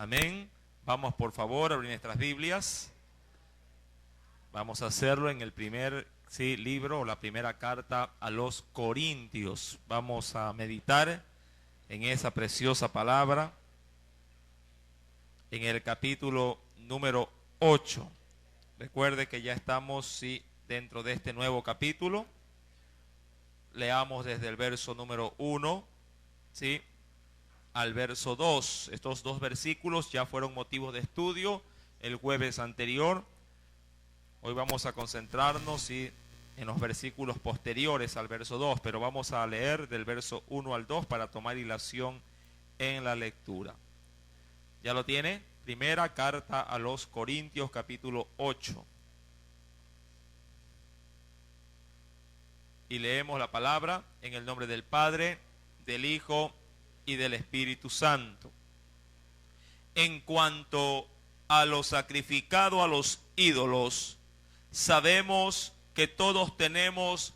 Amén. Vamos por favor a abrir nuestras Biblias. Vamos a hacerlo en el primer libro o la primera carta a los Corintios. Vamos a meditar en esa preciosa palabra en el capítulo número 8. Recuerde que ya estamos dentro de este nuevo capítulo. Leamos desde el verso número 1 al verso 2. Estos dos versículos ya fueron motivo de estudio el jueves anterior. Hoy vamos a concentrarnos en los versículos posteriores al verso 2, pero vamos a leer del verso 1 al 2 para tomar hilación en la lectura. ¿Ya lo tiene? Primera carta a los Corintios, capítulo 8. Y leemos la palabra en el nombre del Padre, del Hijo y del Espíritu Santo. En cuanto a lo sacrificado a los ídolos, sabemos que todos tenemos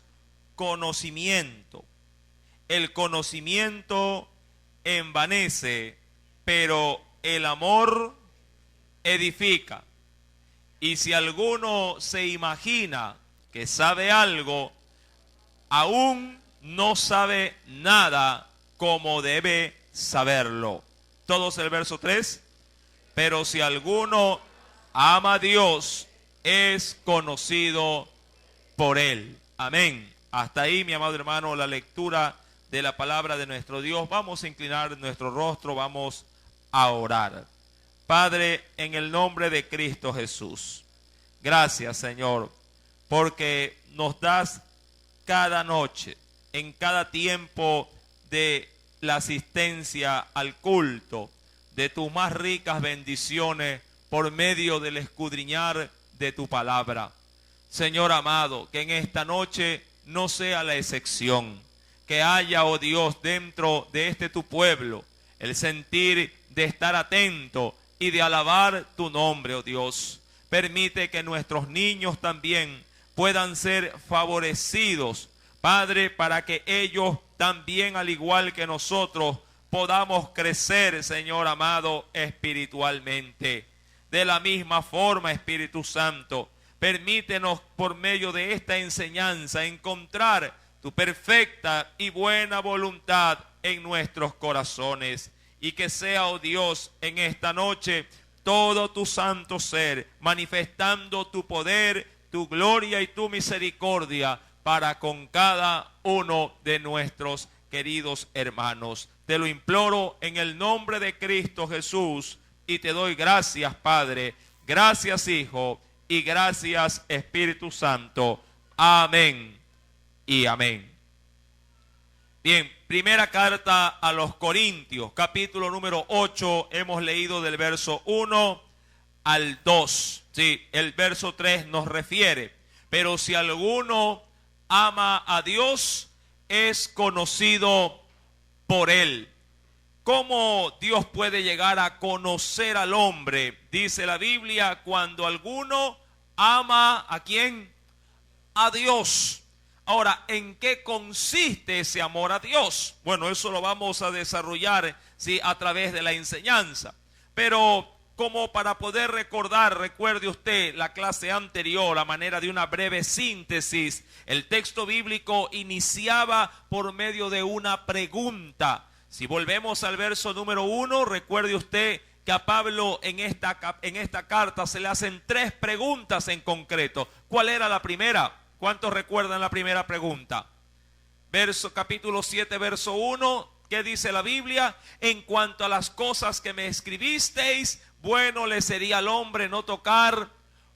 conocimiento. El conocimiento envanece, pero el amor edifica. Y si alguno se imagina que sabe algo, aún no sabe nada como debe saberlo. Todos el verso 3. Pero si alguno ama a Dios, es conocido por él. Amén. Hasta ahí, mi amado hermano, la lectura de la palabra de nuestro Dios. Vamos a inclinar nuestro rostro, vamos a orar. Padre, en el nombre de Cristo Jesús, gracias, Señor, porque nos das cada noche, en cada tiempo de la asistencia al culto, de tus más ricas bendiciones por medio del escudriñar de tu palabra. Señor amado, que en esta noche no sea la excepción, que haya, oh Dios, dentro de tu pueblo, el sentir de estar atento y de alabar tu nombre, oh Dios. Permite que nuestros niños también puedan ser favorecidos, Padre, para que ellos también, al igual que nosotros, podamos crecer, Señor amado, espiritualmente. De la misma forma, Espíritu Santo, permítenos por medio de esta enseñanza encontrar tu perfecta y buena voluntad en nuestros corazones. Y que sea, oh Dios, en esta noche todo tu santo ser manifestando tu poder, tu gloria y tu misericordia para con cada uno de nuestros queridos hermanos. Te lo imploro en el nombre de Cristo Jesús y te doy gracias, Padre, gracias, Hijo, y gracias, Espíritu Santo. Amén y amén. Bien, primera carta a los Corintios, capítulo número 8, hemos leído del verso 1 al 2. Sí, el verso 3 nos refiere: pero si alguno ama a Dios, es conocido por él. ¿Cómo Dios puede llegar a conocer al hombre? Dice la Biblia, cuando alguno ama ¿a quién? A Dios. Ahora, ¿en qué consiste ese amor a Dios? Bueno, eso lo vamos a desarrollar a través de la enseñanza. Pero como para poder recordar, recuerde usted la clase anterior, a manera de una breve síntesis, el texto bíblico iniciaba por medio de una pregunta. Si volvemos al verso número 1, recuerde usted que a Pablo en esta carta se le hacen 3 preguntas en concreto. ¿Cuál era la primera? ¿Cuántos recuerdan la primera pregunta? Capítulo 7, verso 1, ¿qué dice la Biblia? En cuanto a las cosas que me escribisteis, bueno le sería al hombre no tocar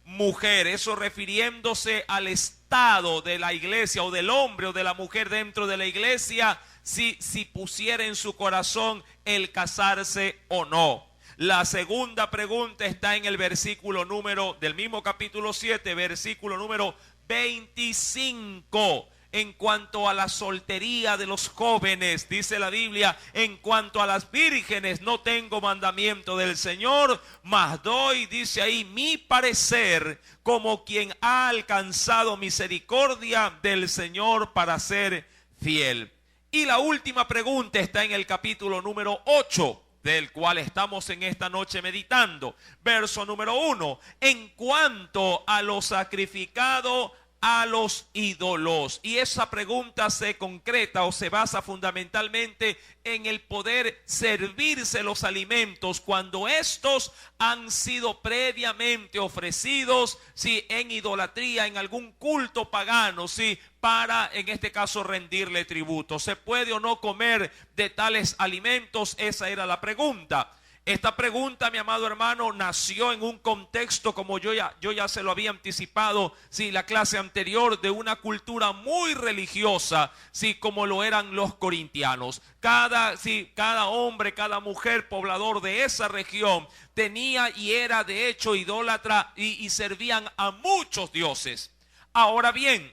mujer. Eso refiriéndose al estado de la iglesia, o del hombre o de la mujer dentro de la iglesia, si pusiera en su corazón el casarse o no. La segunda pregunta está en el versículo número del mismo capítulo 7, versículo número 25. En cuanto a la soltería de los jóvenes, dice la Biblia, en cuanto a las vírgenes no tengo mandamiento del Señor, mas doy, dice ahí, mi parecer como quien ha alcanzado misericordia del Señor para ser fiel. Y la última pregunta está en el capítulo número 8, del cual estamos en esta noche meditando. Verso número 1. En cuanto a lo sacrificado a los ídolos. Y esa pregunta se concreta o se basa fundamentalmente en el poder servirse los alimentos cuando estos han sido previamente ofrecidos, sí, en idolatría, en algún culto pagano, sí, para en este caso rendirle tributo. ¿Se puede o no comer de tales alimentos? Esa era la pregunta. Esta pregunta, mi amado hermano, nació en un contexto, como yo ya se lo había anticipado, sí, la clase anterior, de una cultura muy religiosa, sí, como lo eran los corintianos. Cada hombre, cada mujer poblador de esa región tenía y era de hecho idólatra y servían a muchos dioses. Ahora bien,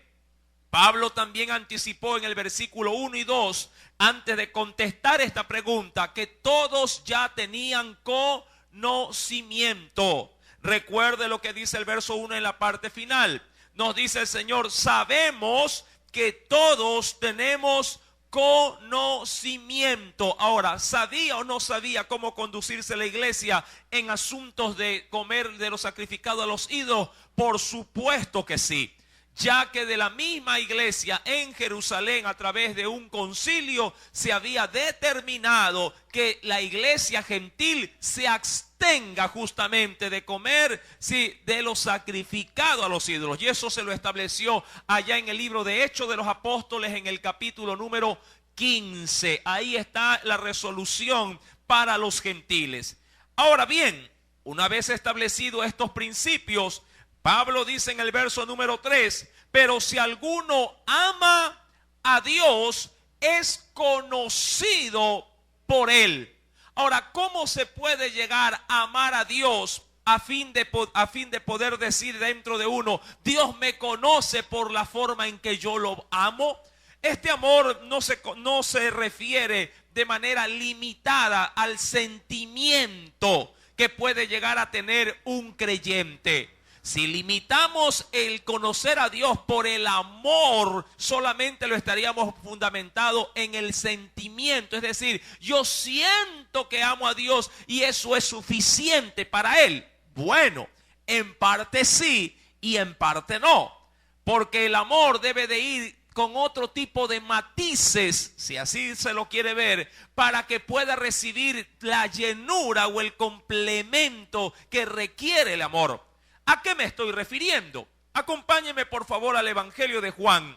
Pablo también anticipó en el versículo 1 y 2, antes de contestar esta pregunta, que todos ya tenían conocimiento. Recuerde lo que dice el verso 1 en la parte final. Nos dice el Señor: sabemos que todos tenemos conocimiento. Ahora, ¿sabía o no sabía cómo conducirse la iglesia en asuntos de comer de lo sacrificado a los ídolos? Por supuesto que sí, ya que de la misma iglesia en Jerusalén, a través de un concilio, se había determinado que la iglesia gentil se abstenga justamente de comer, sí, de lo sacrificado a los ídolos. Y eso se lo estableció allá en el libro de Hechos de los Apóstoles, en el capítulo número 15. Ahí está la resolución para los gentiles. Ahora bien, una vez establecidos estos principios, Pablo dice en el verso número 3, pero si alguno ama a Dios, es conocido por él. Ahora, ¿cómo se puede llegar a amar a Dios a fin de poder decir dentro de uno: Dios me conoce por la forma en que yo lo amo? Este amor no se refiere de manera limitada al sentimiento que puede llegar a tener un creyente. Si limitamos el conocer a Dios por el amor, solamente lo estaríamos fundamentado en el sentimiento. Es decir, yo siento que amo a Dios y eso es suficiente para Él. Bueno, en parte sí y en parte no. Porque el amor debe de ir con otro tipo de matices, si así se lo quiere ver, para que pueda recibir la llenura o el complemento que requiere el amor. ¿A qué me estoy refiriendo? Acompáñeme por favor al Evangelio de Juan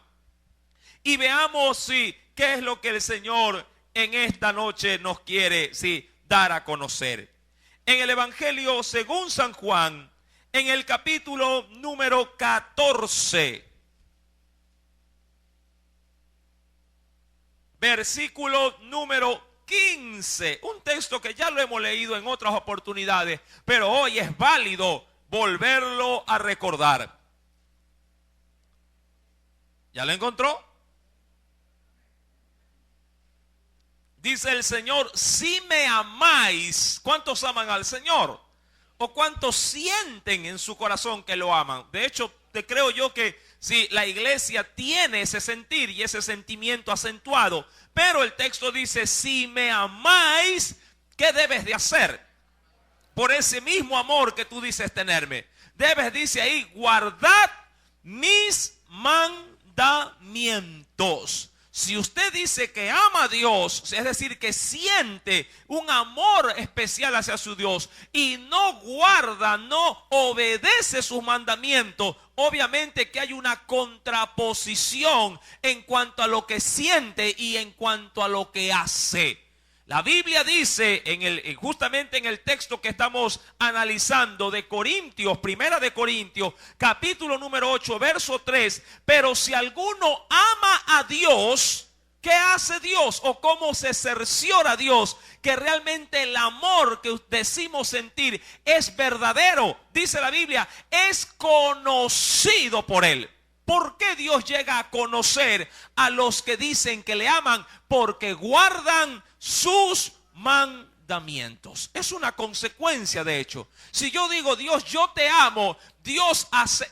y veamos qué es lo que el Señor en esta noche nos quiere dar a conocer. En el Evangelio según San Juan, en el capítulo número 14, versículo número 15, un texto que ya lo hemos leído en otras oportunidades, pero hoy es válido volverlo a recordar. ¿Ya lo encontró? Dice el Señor: si me amáis. ¿Cuántos aman al Señor? ¿O cuántos sienten en su corazón que lo aman? De hecho, te creo yo que sí, la iglesia tiene ese sentir y ese sentimiento acentuado. Pero el texto dice: si me amáis, ¿qué debes de hacer? Por ese mismo amor que tú dices tenerme, debes, dice ahí, guardad mis mandamientos. Si usted dice que ama a Dios, es decir, que siente un amor especial hacia su Dios y no guarda, no obedece sus mandamientos, obviamente que hay una contraposición en cuanto a lo que siente y en cuanto a lo que hace. La Biblia dice justamente en el texto que estamos analizando de Corintios, primera de Corintios, capítulo número 8, verso 3, pero si alguno ama a Dios, ¿qué hace Dios? ¿O cómo se cerciora Dios que realmente el amor que decimos sentir es verdadero? Dice la Biblia, es conocido por Él. ¿Por qué Dios llega a conocer a los que dicen que le aman? Porque guardan sus mandamientos. Es una consecuencia, de hecho. Si yo digo: Dios, yo te amo, Dios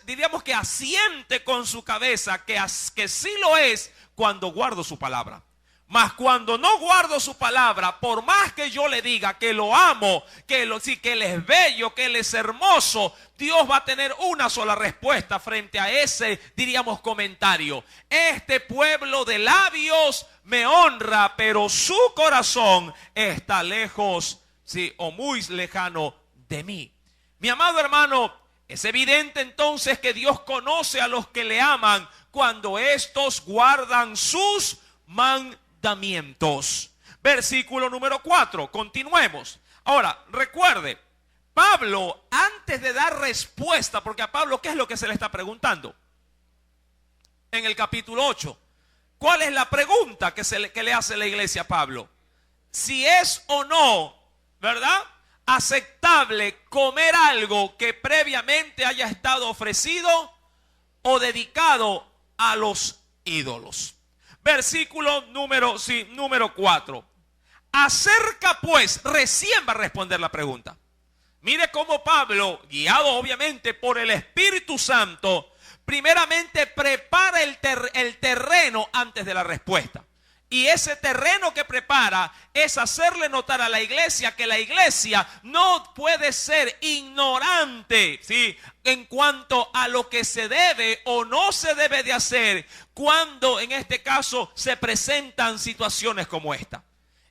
diríamos que asiente con su cabeza que sí lo es cuando guardo su palabra. Mas cuando no guardo su palabra, por más que yo le diga que lo amo, que él es bello, que él es hermoso, Dios va a tener una sola respuesta frente a ese, diríamos, comentario. Este pueblo de labios me honra, pero su corazón está lejos, sí, o muy lejano de mí. Mi amado hermano, es evidente entonces que Dios conoce a los que le aman cuando estos guardan sus mandamientos. Versículo número 4, continuemos. Ahora, recuerde, Pablo, antes de dar respuesta, porque a Pablo, ¿qué es lo que se le está preguntando? En el capítulo 8, ¿cuál es la pregunta que le hace la iglesia a Pablo? Si es o no, ¿verdad?, aceptable comer algo que previamente haya estado ofrecido o dedicado a los ídolos. Versículo número 4. Acerca pues, recién va a responder la pregunta. Mire cómo Pablo, guiado obviamente por el Espíritu Santo, primeramente prepara el terreno antes de la respuesta. Y ese terreno que prepara es hacerle notar a la iglesia que la iglesia no puede ser ignorante, ¿sí?, en cuanto a lo que se debe o no se debe de hacer cuando en este caso se presentan situaciones como esta.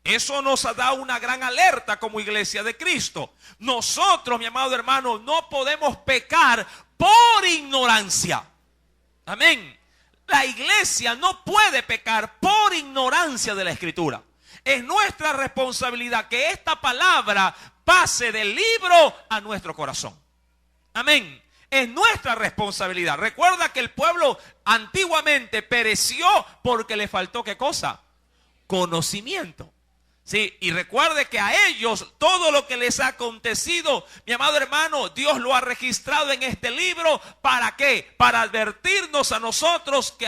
Eso nos da una gran alerta como iglesia de Cristo. Nosotros, mi amado hermano, no podemos pecar por ignorancia. Amén. La iglesia no puede pecar por ignorancia de la Escritura. Es nuestra responsabilidad que esta palabra pase del libro a nuestro corazón. Amén. Es nuestra responsabilidad. Recuerda que el pueblo antiguamente pereció porque le faltó ¿qué cosa? Conocimiento. Sí, y recuerde que a ellos todo lo que les ha acontecido, mi amado hermano, Dios lo ha registrado en este libro. ¿Para qué? Para advertirnos a nosotros que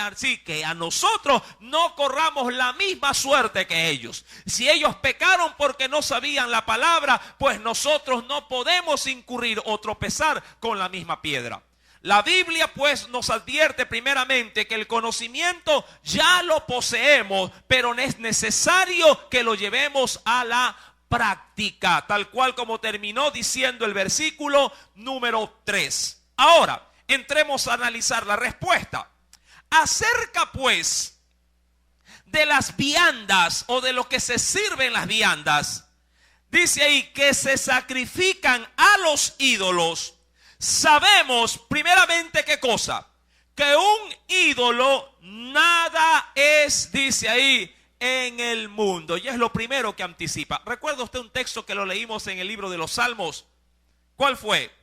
a nosotros no corramos la misma suerte que ellos. Si ellos pecaron porque no sabían la palabra, pues nosotros no podemos incurrir o tropezar con la misma piedra. La Biblia pues nos advierte primeramente que el conocimiento ya lo poseemos, pero es necesario que lo llevemos a la práctica, tal cual como terminó diciendo el versículo número 3. Ahora, entremos a analizar la respuesta. Acerca pues de las viandas o de lo que se sirve en las viandas, dice ahí que se sacrifican a los ídolos. Sabemos primeramente ¿qué cosa? Que un ídolo nada es, dice ahí, en el mundo. Y es lo primero que anticipa. ¿Recuerda usted un texto que lo leímos en el libro de los Salmos? ¿Cuál fue?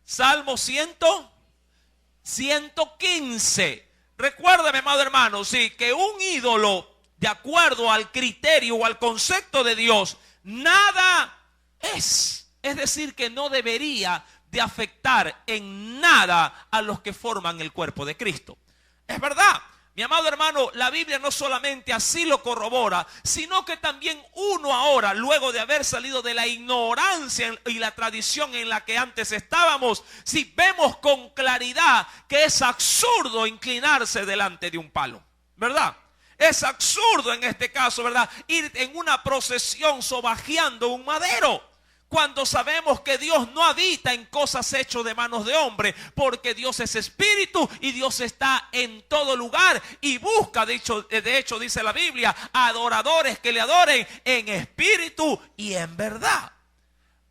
Salmo 115. Recuérdame, amado hermano, sí, que un ídolo, de acuerdo al criterio o al concepto de Dios, nada es. Es decir, que no debería de afectar en nada a los que forman el cuerpo de Cristo. Es verdad, mi amado hermano, la Biblia no solamente así lo corrobora, sino que también uno ahora, luego de haber salido de la ignorancia y la tradición en la que antes estábamos, si vemos con claridad que es absurdo inclinarse delante de un palo, ¿verdad? Es absurdo en este caso, ¿verdad?, ir en una procesión sobajeando un madero, cuando sabemos que Dios no habita en cosas hechas de manos de hombre, porque Dios es espíritu y Dios está en todo lugar y busca, de hecho dice la Biblia, adoradores que le adoren en espíritu y en verdad.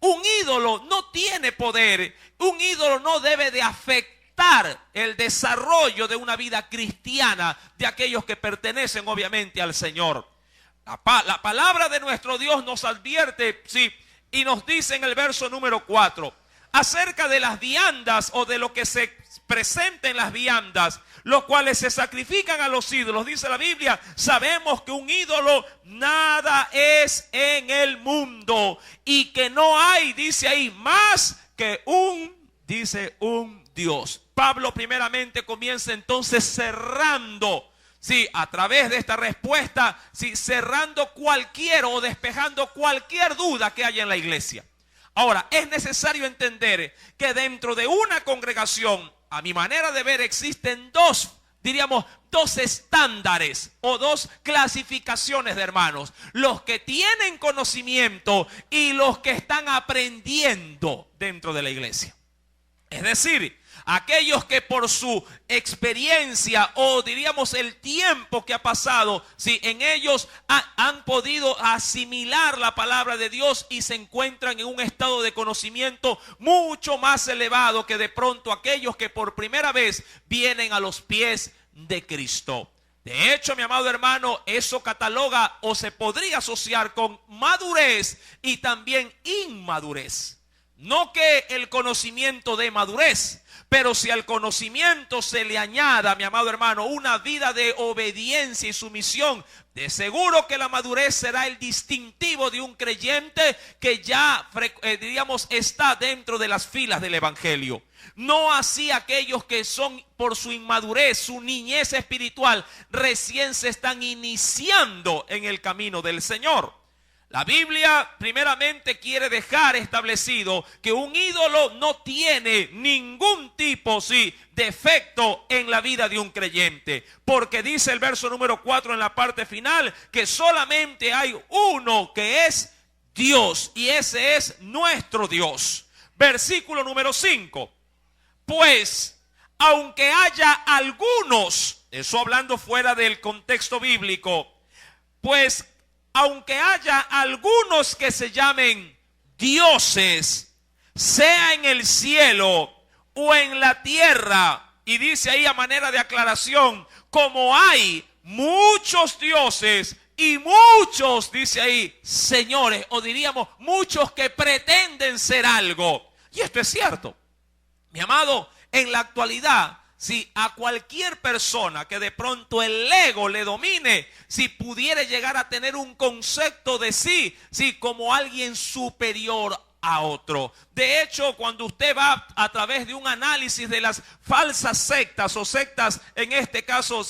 Un ídolo no tiene poder, un ídolo no debe de afectar el desarrollo de una vida cristiana de aquellos que pertenecen obviamente al Señor. La palabra de nuestro Dios nos advierte, sí, y nos dice en el verso número 4, acerca de las viandas o de lo que se presenta en las viandas, los cuales se sacrifican a los ídolos. Dice la Biblia, sabemos que un ídolo nada es en el mundo y que no hay, dice ahí, más que un Dios. Pablo primeramente comienza entonces cerrando, sí, a través de esta respuesta, sí, cerrando cualquier o despejando cualquier duda que haya en la iglesia. Ahora, es necesario entender que dentro de una congregación, a mi manera de ver, existen dos dos estándares o dos clasificaciones de hermanos: los que tienen conocimiento y los que están aprendiendo dentro de la iglesia. Es decir, aquellos que por su experiencia o diríamos el tiempo que ha pasado, si en ellos han podido asimilar la palabra de Dios y se encuentran en un estado de conocimiento mucho más elevado que de pronto aquellos que por primera vez vienen a los pies de Cristo. De hecho, mi amado hermano, eso cataloga o se podría asociar con madurez y también inmadurez. No que el conocimiento dé madurez, pero si al conocimiento se le añada, mi amado hermano, una vida de obediencia y sumisión, de seguro que la madurez será el distintivo de un creyente que ya, diríamos, está dentro de las filas del evangelio. No así aquellos que son por su inmadurez, su niñez espiritual, recién se están iniciando en el camino del Señor. La Biblia primeramente quiere dejar establecido que un ídolo no tiene ningún tipo de efecto en la vida de un creyente. Porque dice el verso número 4 en la parte final que solamente hay uno que es Dios y ese es nuestro Dios. Versículo número 5. Pues aunque haya algunos, eso hablando fuera del contexto bíblico, pues aunque haya algunos que se llamen dioses, sea en el cielo o en la tierra, y dice ahí a manera de aclaración, como hay muchos dioses y muchos, dice ahí, señores, o diríamos muchos que pretenden ser algo. Y esto es cierto. Mi amado, en la actualidad, si a cualquier persona que de pronto el ego le domine, si pudiera llegar a tener un concepto de sí como alguien superior a otro. De hecho, cuando usted va a través de un análisis de las falsas sectas o sectas, en este caso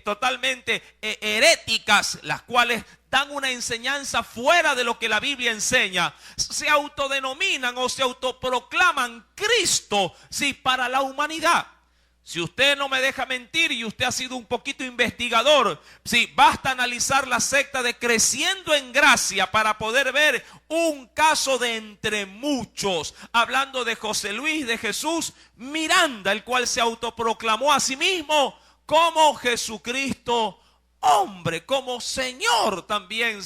totalmente heréticas, las cuales dan una enseñanza fuera de lo que la Biblia enseña, se autodenominan o se autoproclaman Cristo para la humanidad. Si usted no me deja mentir y usted ha sido un poquito investigador, basta analizar la secta de Creciendo en Gracia para poder ver un caso de entre muchos, hablando de José Luis de Jesús Miranda, el cual se autoproclamó a sí mismo como Jesucristo hombre, como Señor también,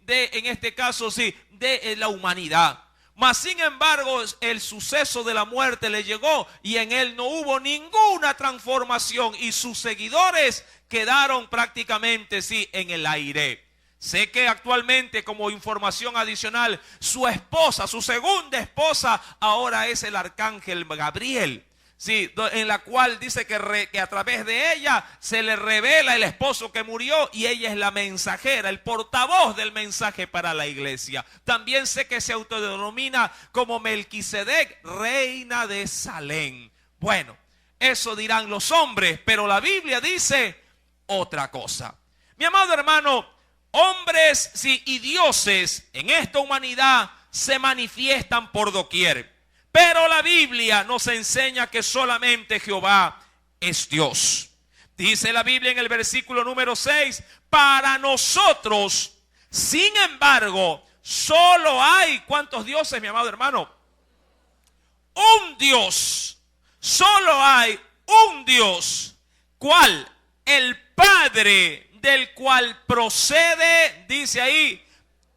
en este caso, de la humanidad. Mas sin embargo el suceso de la muerte le llegó y en él no hubo ninguna transformación y sus seguidores quedaron prácticamente en el aire. Sé que actualmente, como información adicional, su esposa, su segunda esposa, ahora es el arcángel Gabriel. En la cual dice que a través de ella se le revela el esposo que murió y ella es la mensajera, el portavoz del mensaje para la iglesia. También sé que se autodenomina como Melquisedec, reina de Salem. Bueno, eso dirán los hombres, pero la Biblia dice otra cosa. Mi amado hermano, hombres y dioses en esta humanidad se manifiestan por doquier. Pero la Biblia nos enseña que solamente Jehová es Dios. Dice la Biblia en el versículo número 6, para nosotros, sin embargo, solo hay, ¿cuántos dioses, mi amado hermano? Un Dios. Solo hay un Dios. ¿Cuál? El Padre, del cual procede, dice ahí,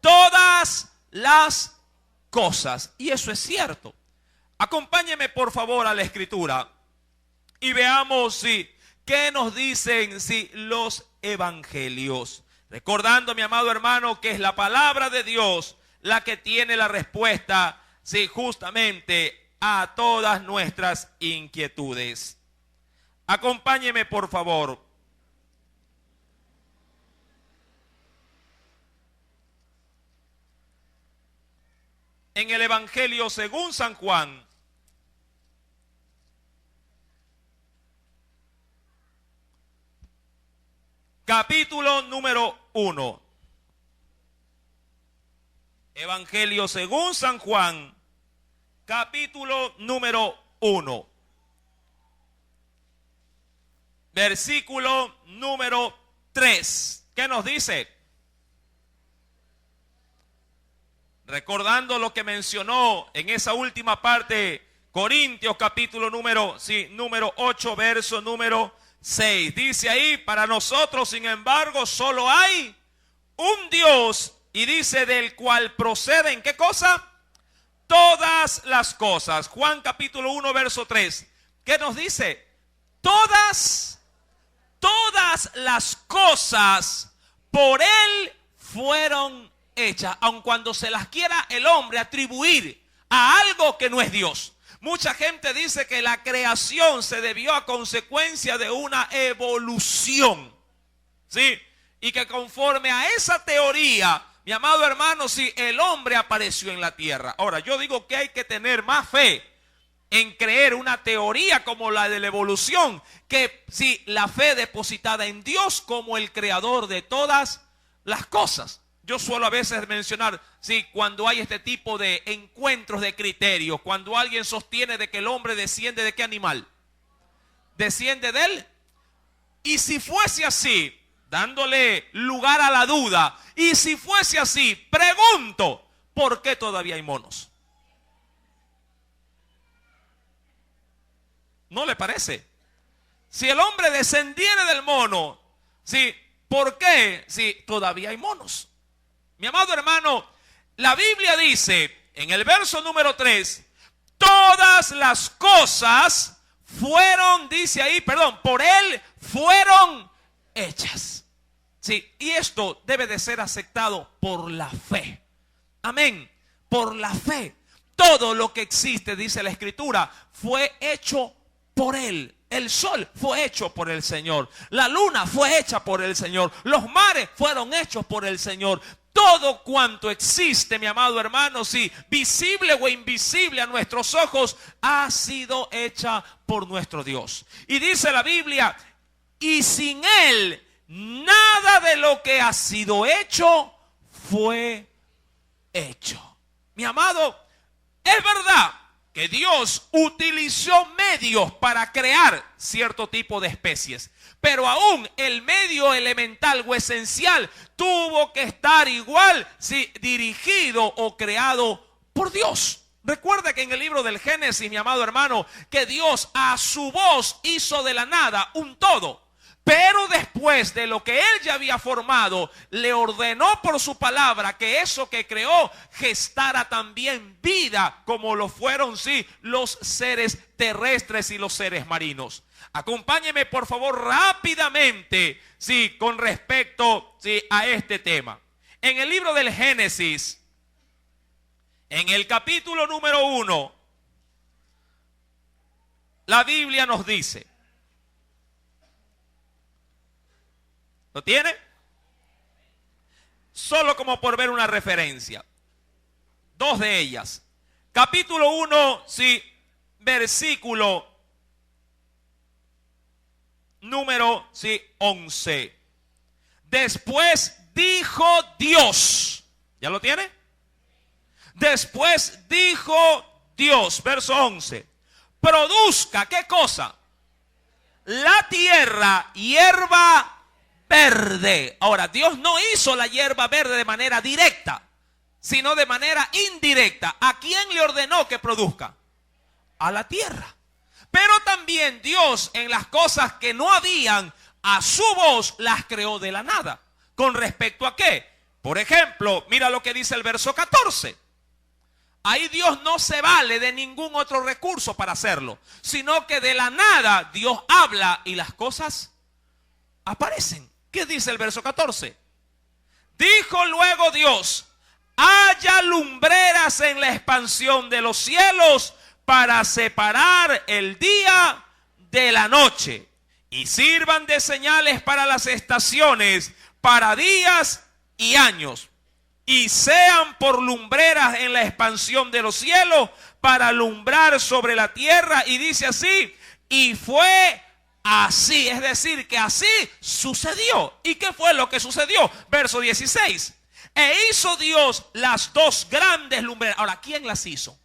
todas las cosas. Y eso es cierto. Acompáñeme por favor a la escritura y veamos qué nos dicen los evangelios. Recordando, mi amado hermano, que es la palabra de Dios la que tiene la respuesta justamente a todas nuestras inquietudes. Acompáñeme por favor. En el Evangelio según San Juan, capítulo número 1. Evangelio según San Juan, capítulo número 1. versículo número 3. ¿Qué nos dice? Recordando lo que mencionó en esa última parte, Corintios capítulo número 8, verso número 6. Dice ahí, para nosotros, sin embargo, solo hay un Dios, y dice, del cual proceden, ¿qué cosa? Todas las cosas. Juan capítulo 1, verso 3. ¿Qué nos dice? Todas las cosas por Él fueron hechas, aun cuando se las quiera el hombre atribuir a algo que no es Dios. Mucha gente dice que la creación se debió a consecuencia de una evolución, ¿sí? Y que conforme a esa teoría, mi amado hermano, sí, el hombre apareció en la tierra. Ahora, yo digo que hay que tener más fe en creer una teoría como la de la evolución, que sí, la fe depositada en Dios como el creador de todas las cosas. Yo suelo a veces mencionar, sí, cuando hay este tipo de encuentros de criterios, cuando alguien sostiene de que el hombre desciende de qué animal, desciende de él. Y si fuese así, dándole lugar a la duda, y si fuese así, pregunto, ¿por qué todavía hay monos? ¿No le parece? Si el hombre descendiera del mono, ¿sí? ¿Por qué? Si todavía hay monos. Mi amado hermano, la Biblia dice en el verso número 3, todas las cosas fueron, dice ahí, por Él fueron hechas. Sí, y esto debe de ser aceptado por la fe. Amén, por la fe. Todo lo que existe, dice la Escritura, fue hecho por Él. El sol fue hecho por el Señor. La luna fue hecha por el Señor. Los mares fueron hechos por el Señor. Todo cuanto existe, mi amado hermano, sí, visible o invisible a nuestros ojos, ha sido hecha por nuestro Dios. Y dice la Biblia, y sin Él, nada de lo que ha sido hecho fue hecho. Mi amado, es verdad que Dios utilizó medios para crear cierto tipo de especies, pero aún el medio elemental o esencial tuvo que estar igual, sí, dirigido o creado por Dios. Recuerda que en el libro del Génesis, mi amado hermano, que Dios a su voz hizo de la nada un todo. Pero después de lo que Él ya había formado, le ordenó por su palabra que eso que creó gestara también vida, como lo fueron, sí, los seres terrestres y los seres marinos. Acompáñeme por favor rápidamente, sí, con respecto, sí, a este tema. En el libro del Génesis, en el capítulo número 1, la Biblia nos dice, ¿lo tiene? Solo como por ver una referencia. Dos de ellas. Capítulo 1, sí, versículo número 11. Después dijo Dios. ¿Ya lo tiene? Después dijo Dios, verso 11. Produzca, ¿qué cosa? La tierra hierba verde. Ahora, Dios no hizo la hierba verde de manera directa, sino de manera indirecta. ¿A quién le ordenó que produzca? A la tierra. Pero también Dios, en las cosas que no habían, a su voz las creó de la nada. ¿Con respecto a qué? Por ejemplo, mira lo que dice el verso 14. Ahí Dios no se vale de ningún otro recurso para hacerlo, sino que de la nada Dios habla y las cosas aparecen. ¿Qué dice el verso 14? Dijo luego Dios, haya lumbreras en la expansión de los cielos para separar el día de la noche, y sirvan de señales para las estaciones, para días y años, y sean por lumbreras en la expansión de los cielos para alumbrar sobre la tierra. Y dice así, y fue así, es decir, que así sucedió. ¿Y qué fue lo que sucedió? Verso 16. E hizo Dios las dos grandes lumbreras. Ahora, ¿quién las hizo?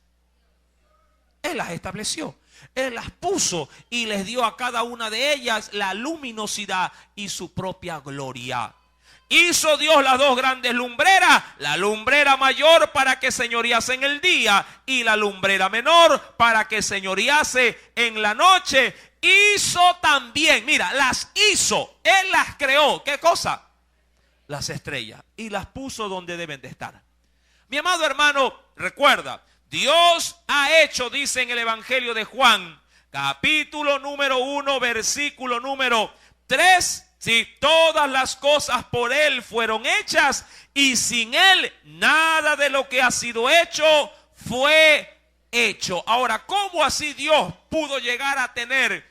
Él las estableció. Él las puso y les dio a cada una de ellas la luminosidad y su propia gloria. Hizo Dios las dos grandes lumbreras, la lumbrera mayor para que señorease en el día y la lumbrera menor para que señorease en la noche. Hizo también, mira, las hizo, Él las creó. ¿Qué cosa? Las estrellas, y las puso donde deben de estar. Mi amado hermano, recuerda, Dios ha hecho, dice en el Evangelio de Juan, capítulo número 1, versículo número 3, si todas las cosas por Él fueron hechas y sin Él nada de lo que ha sido hecho fue hecho. Ahora, ¿cómo así Dios pudo llegar a tener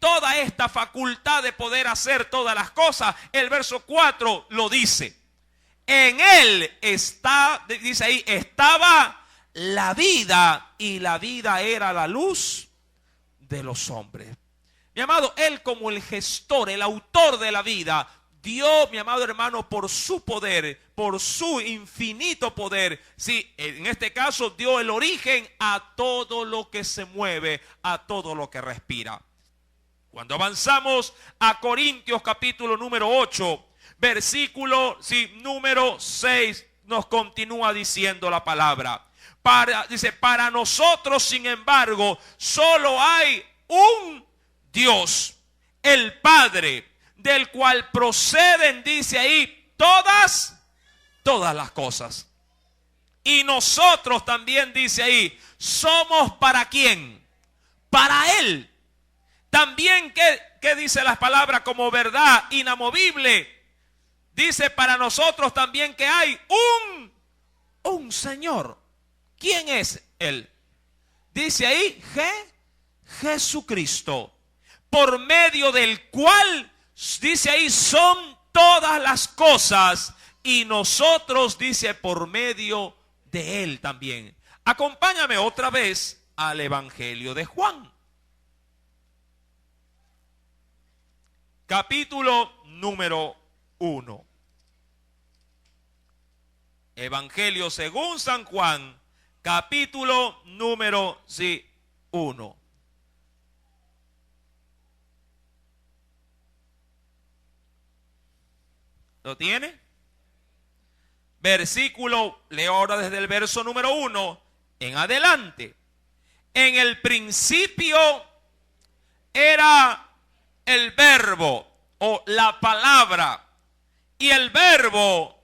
toda esta facultad de poder hacer todas las cosas? El verso 4 lo dice. En Él está, dice ahí, estaba la vida y la vida era la luz de los hombres. Mi amado, Él como el gestor, el autor de la vida, dio, mi amado hermano, por su poder, por su infinito poder, en este caso dio el origen a todo lo que se mueve, a todo lo que respira. Cuando avanzamos a Corintios capítulo número 8, versículo número 6, nos continúa diciendo la palabra. Dice, para nosotros, sin embargo, solo hay un Dios, el Padre, del cual proceden, dice ahí, todas las cosas. Y nosotros también, dice ahí, somos ¿para quién? Para Él. También, ¿qué dice las palabras como verdad inamovible? Dice para nosotros también que hay un Señor. ¿Quién es Él? Dice ahí, Jesucristo, por medio del cual, dice ahí, son todas las cosas, y nosotros, dice, por medio de Él también. Acompáñame otra vez al Evangelio de Juan. Capítulo número 1. Evangelio según San Juan, capítulo número 1. ¿Lo tiene? Versículo, leo ahora desde el verso número 1 en adelante. En el principio era el verbo o la palabra, y el verbo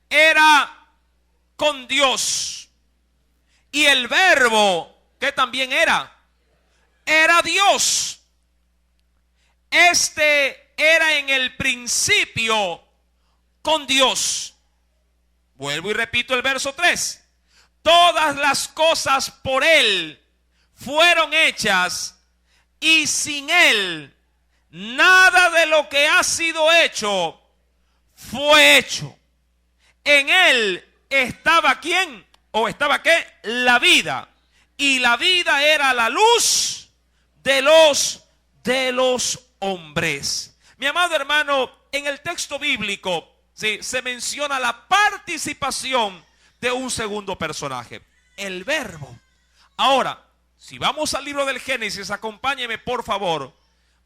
era con Dios, y el verbo, ¿qué también era? Era Dios. Este era en el principio con Dios. Vuelvo y repito el verso 3. Todas las cosas por Él fueron hechas, y sin Él nada de lo que ha sido hecho fue hecho. En Él estaba ¿quién? ¿O estaba qué? La vida. Y la vida era la luz de los hombres. Mi amado hermano, en el texto bíblico se menciona la participación de un segundo personaje, el verbo. Ahora, si vamos al libro del Génesis, acompáñeme por favor.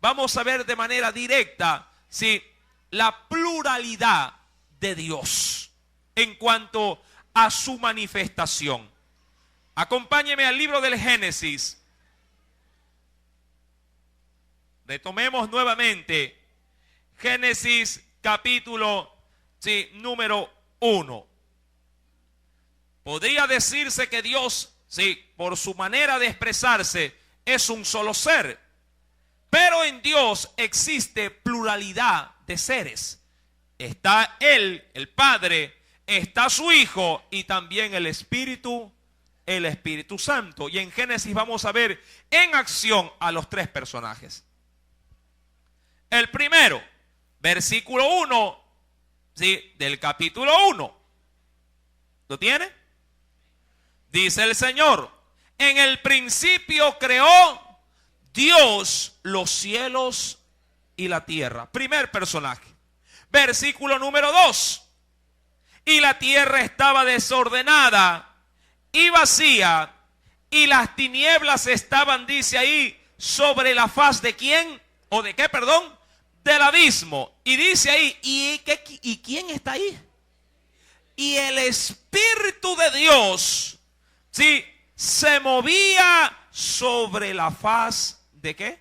Vamos a ver de manera directa la pluralidad de Dios en cuanto a su manifestación. Acompáñeme al libro del Génesis. Retomemos nuevamente Génesis capítulo número 1. Podría decirse que Dios, por su manera de expresarse, es un solo ser. Pero en Dios existe pluralidad de seres. Está Él, el Padre, está su Hijo y también el Espíritu Santo. Y en Génesis vamos a ver en acción a los tres personajes. El primero, versículo 1, del capítulo 1. ¿Lo tiene? Dice el Señor, en el principio creó Dios los cielos y la tierra. Primer personaje. Versículo número 2. Y la tierra estaba desordenada y vacía, y las tinieblas estaban, dice ahí, sobre la faz de quién, o de qué, perdón, del abismo. Y dice ahí, ¿y quién está ahí? Y el Espíritu de Dios, sí, se movía sobre la faz de qué,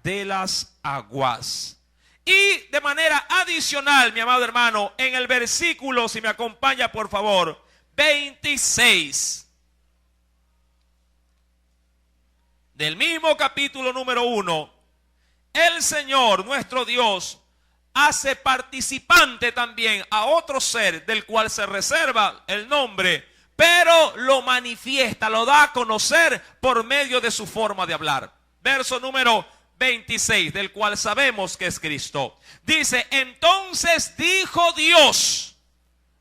de las aguas. Y de manera adicional, mi amado hermano, en el versículo, si me acompaña por favor, 26 del mismo capítulo número 1, el Señor, nuestro Dios, hace participante también a otro ser del cual se reserva el nombre, pero lo manifiesta, lo da a conocer por medio de su forma de hablar. Verso número 26, del cual sabemos que es Cristo. Dice, entonces dijo Dios.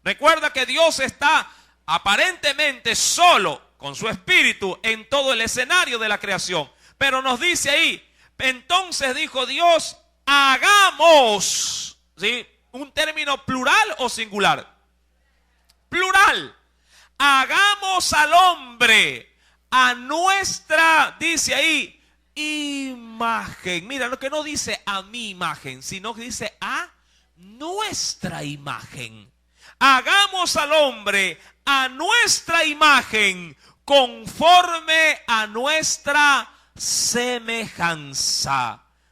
Recuerda que Dios está aparentemente solo con su espíritu en todo el escenario de la creación. Pero nos dice ahí, entonces dijo Dios, hagamos, ¿sí? ¿Un término plural o singular? Plural. Hagamos al hombre a nuestra, dice ahí, imagen. Mira, lo que no dice a mi imagen, sino que dice a nuestra imagen. Hagamos al hombre a nuestra imagen, conforme a nuestra semejanza.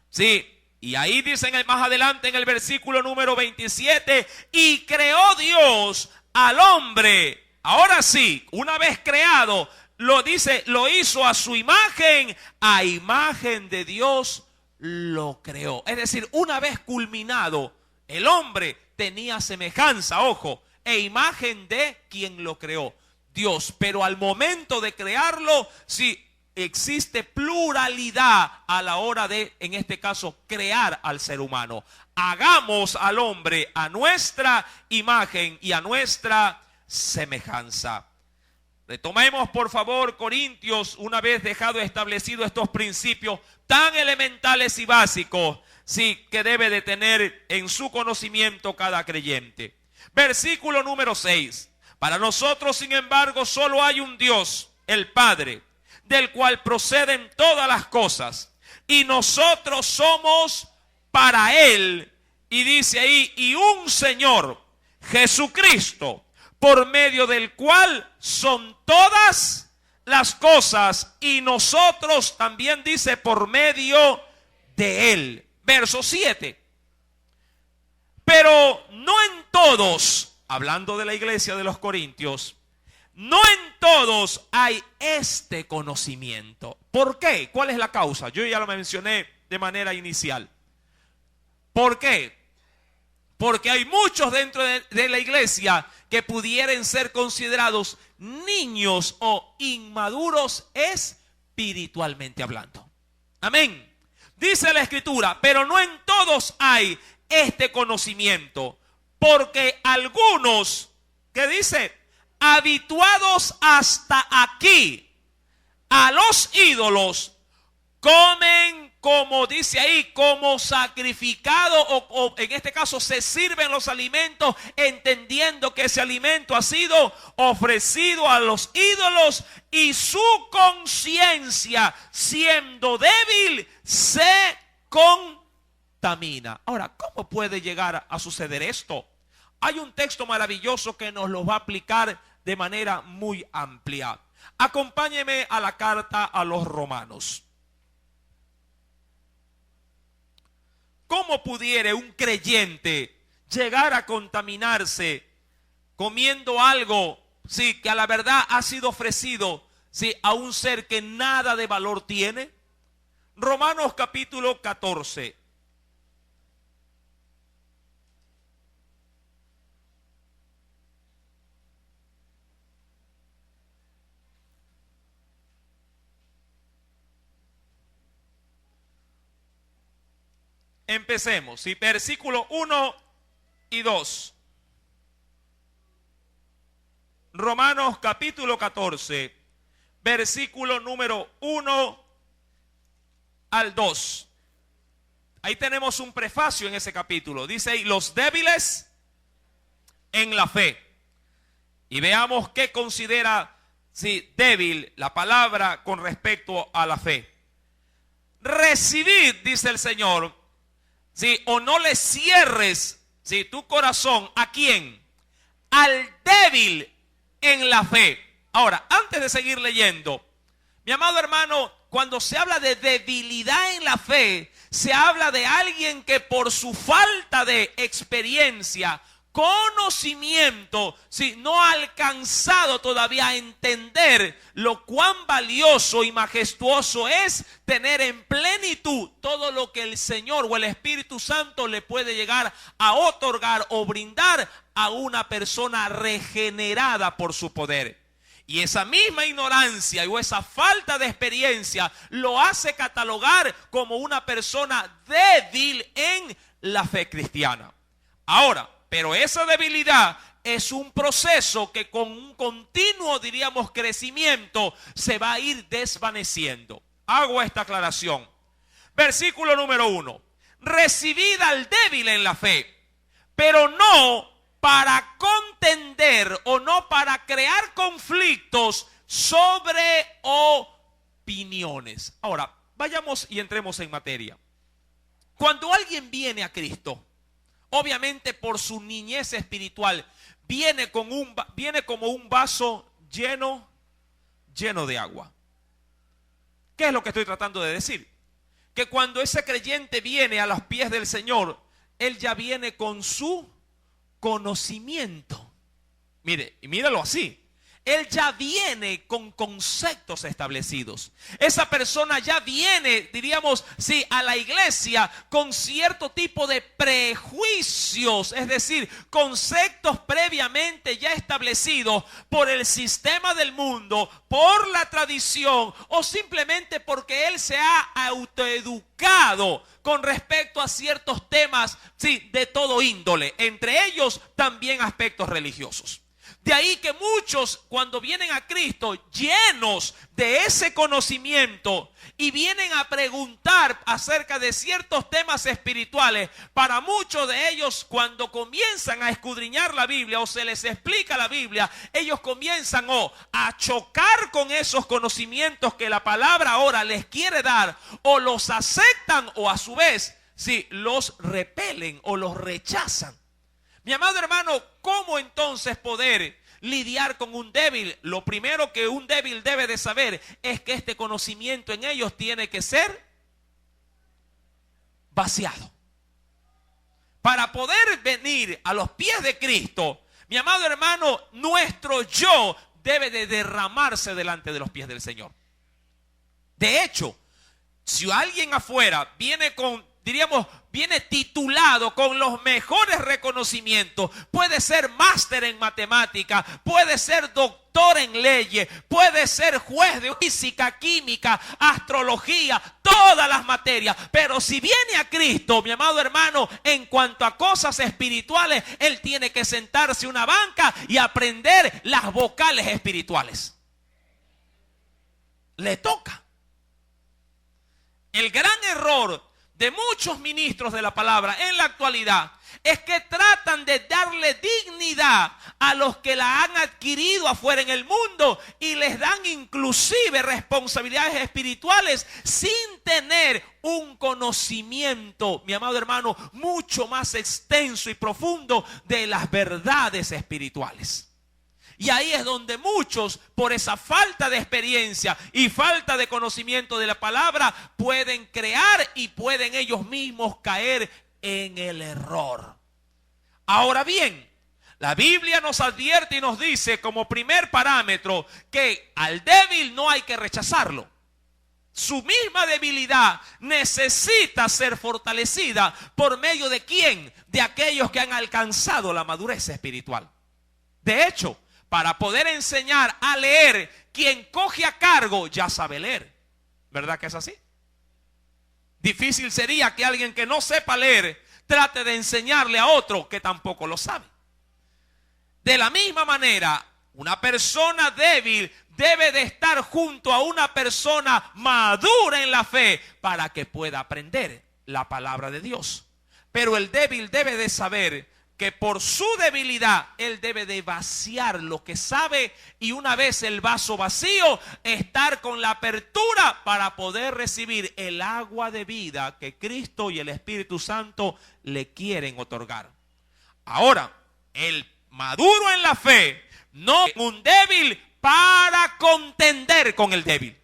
Sí, y ahí dicen más adelante en el versículo número 27, y creó Dios al hombre. Ahora sí, una vez creado, lo dice, lo hizo a su imagen, a imagen de Dios lo creó. Es decir, una vez culminado, el hombre tenía semejanza, ojo, e imagen de quien lo creó, Dios. Pero al momento de crearlo, sí, existe pluralidad a la hora de, en este caso, crear al ser humano. Hagamos al hombre a nuestra imagen y a nuestra semejanza. Retomemos por favor Corintios, una vez dejado establecido estos principios tan elementales y básicos, sí, que debe de tener en su conocimiento cada creyente. Versículo número 6. Para nosotros, sin embargo, solo hay un Dios, el Padre, del cual proceden todas las cosas, y nosotros somos para Él. Y dice ahí, y un Señor, Jesucristo, por medio del cual son todas las cosas, y nosotros también dice por medio de Él. Verso 7. Pero no en todos, hablando de la iglesia de los Corintios, no en todos hay este conocimiento. ¿Por qué? ¿Cuál es la causa? Yo ya lo mencioné de manera inicial. ¿Por qué? Porque hay muchos dentro de la iglesia que pudieran ser considerados niños o inmaduros espiritualmente hablando. Amén. Dice la Escritura, pero no en todos hay este conocimiento, porque algunos, ¿qué dice? Habituados hasta aquí a los ídolos, comen, como dice ahí, como sacrificado, o en este caso se sirven los alimentos entendiendo que ese alimento ha sido ofrecido a los ídolos, y su conciencia, siendo débil, se contamina. Ahora, ¿cómo puede llegar a suceder esto? Hay un texto maravilloso que nos lo va a aplicar de manera muy amplia. Acompáñeme a la carta a los Romanos. ¿Cómo pudiera un creyente llegar a contaminarse comiendo algo, sí, que a la verdad ha sido ofrecido, sí, a un ser que nada de valor tiene? Romanos capítulo 14. Empecemos, ¿sí? Versículo 1 y 2. Romanos capítulo 14, versículo número 1 al 2. Ahí tenemos un prefacio en ese capítulo. Dice ahí, los débiles en la fe. Y veamos qué considera sí, débil, la palabra con respecto a la fe. Recibid, dice el Señor, sí, o no le cierres, sí, tu corazón. ¿A quién? Al débil en la fe. Ahora, antes de seguir leyendo, mi amado hermano, cuando se habla de debilidad en la fe, se habla de alguien que por su falta de experiencia, conocimiento, si no ha alcanzado todavía a entender lo cuán valioso y majestuoso es tener en plenitud todo lo que el Señor o el Espíritu Santo le puede llegar a otorgar o brindar a una persona regenerada por su poder. Y esa misma ignorancia o esa falta de experiencia lo hace catalogar como una persona débil en la fe cristiana. Ahora, pero esa debilidad es un proceso que con un continuo, diríamos, crecimiento se va a ir desvaneciendo. Hago esta aclaración. Versículo número 1. Recibid al débil en la fe, pero no para contender o no para crear conflictos sobre opiniones. Ahora, vayamos y entremos en materia. Cuando alguien viene a Cristo, obviamente por su niñez espiritual, viene como un vaso lleno de agua. ¿Qué es lo que estoy tratando de decir? Que cuando ese creyente viene a los pies del Señor, él ya viene con su conocimiento. Mire, y míralo así. Él ya viene con conceptos establecidos. Esa persona ya viene, diríamos, sí, a la iglesia con cierto tipo de prejuicios, es decir, conceptos previamente ya establecidos por el sistema del mundo, por la tradición o simplemente porque él se ha autoeducado con respecto a ciertos temas, sí, de todo índole, entre ellos también aspectos religiosos. De ahí que muchos cuando vienen a Cristo llenos de ese conocimiento y vienen a preguntar acerca de ciertos temas espirituales, para muchos de ellos cuando comienzan a escudriñar la Biblia o se les explica la Biblia, ellos comienzan a chocar con esos conocimientos que la palabra ahora les quiere dar, o los aceptan o a su vez, sí, los repelen o los rechazan. Mi amado hermano, ¿cómo entonces poder lidiar con un débil? Lo primero que un débil debe de saber es que este conocimiento en ellos tiene que ser vaciado. Para poder venir a los pies de Cristo, mi amado hermano, nuestro yo debe de derramarse delante de los pies del Señor. De hecho, si alguien afuera viene viene titulado con los mejores reconocimientos, puede ser máster en matemática, puede ser doctor en leyes, puede ser juez de física, química, astrología, todas las materias, pero si viene a Cristo, mi amado hermano, en cuanto a cosas espirituales, él tiene que sentarse en una banca y aprender las vocales espirituales. Le toca. El gran error de muchos ministros de la palabra en la actualidad es que tratan de darle dignidad a los que la han adquirido afuera en el mundo y les dan inclusive responsabilidades espirituales sin tener un conocimiento, mi amado hermano, mucho más extenso y profundo de las verdades espirituales. Y ahí es donde muchos, por esa falta de experiencia y falta de conocimiento de la palabra, pueden crear y pueden ellos mismos caer en el error. Ahora bien, la Biblia nos advierte y nos dice como primer parámetro que al débil no hay que rechazarlo. Su misma debilidad necesita ser fortalecida por medio de ¿quién? De aquellos que han alcanzado la madurez espiritual. De hecho, para poder enseñar a leer, quien coge a cargo ya sabe leer. ¿Verdad que es así? Difícil sería que alguien que no sepa leer trate de enseñarle a otro que tampoco lo sabe. De la misma manera, una persona débil debe de estar junto a una persona madura en la fe para que pueda aprender la palabra de Dios. Pero el débil debe de saber que por su debilidad él debe de vaciar lo que sabe, y una vez el vaso vacío, estar con la apertura para poder recibir el agua de vida que Cristo y el Espíritu Santo le quieren otorgar. Ahora, el maduro en la fe no es un débil para contender con el débil.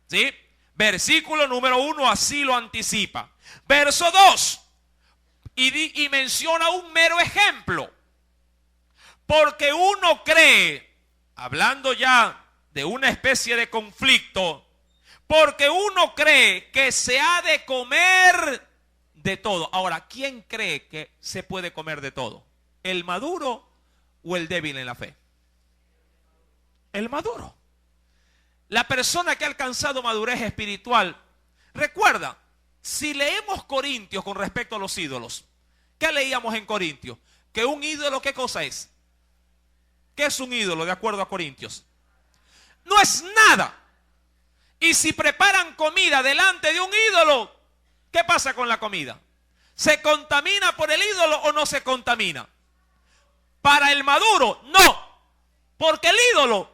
¿Sí? Versículo número 1 así lo anticipa. Verso 2. Y menciona un mero ejemplo. Porque uno cree, hablando ya de una especie de conflicto, porque uno cree que se ha de comer de todo. Ahora, ¿quién cree que se puede comer de todo? ¿El maduro o el débil en la fe? El maduro. La persona que ha alcanzado madurez espiritual. Recuerda, si leemos Corintios con respecto a los ídolos, ¿qué leíamos en Corintios? Que un ídolo, ¿qué cosa es? ¿Qué es un ídolo de acuerdo a Corintios? No es nada. Y si preparan comida delante de un ídolo, ¿qué pasa con la comida? ¿Se contamina por el ídolo o no se contamina? Para el maduro, no. Porque el ídolo